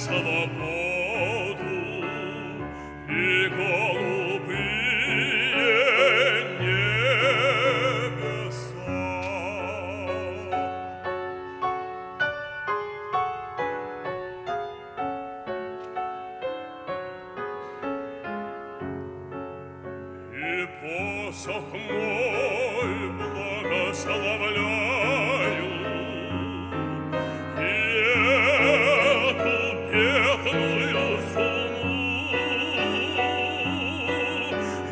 свободу и голубые небеса. И посох мой благословляю и эту бедную сумму,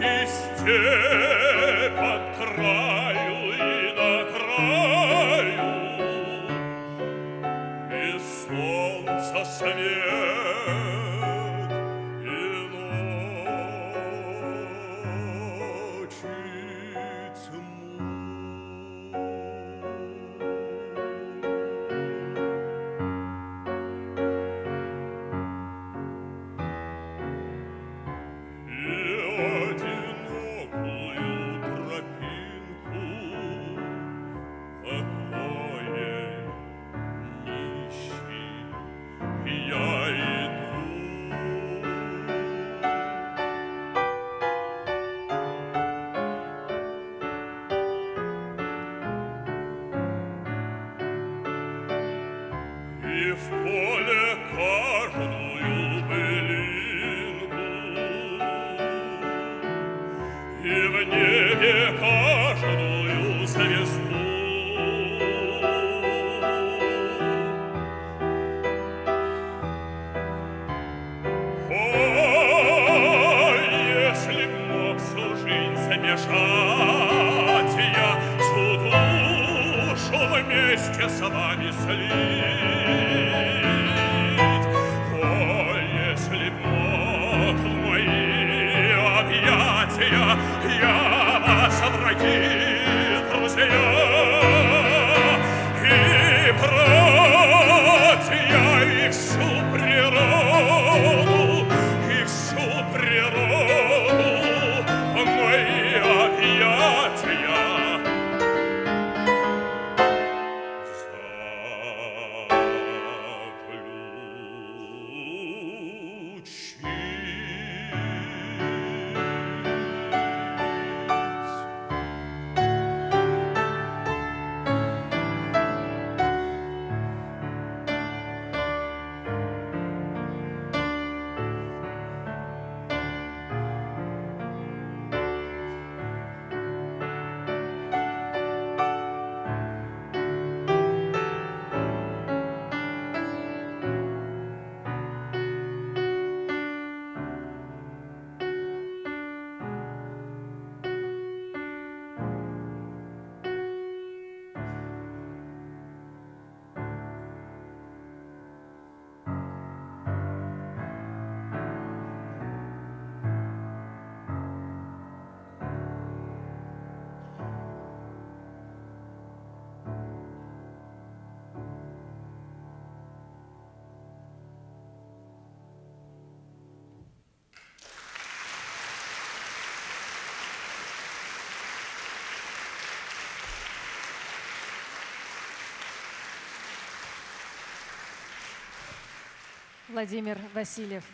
и степь от краю и до краю, и солнце свет, и ночи тьму. И одинокую тропинку покоя нищий я иду. И в поле каждую былинку, и в небе каждую звезду. Ой, если б мог всю жизнь замешать я, всю душу вместе с вами слить. Ой, если б мог в мои объятия я вас, враги, друзья, и братья, и всю природу, и всю природу в мои объятия Владимир Васильев.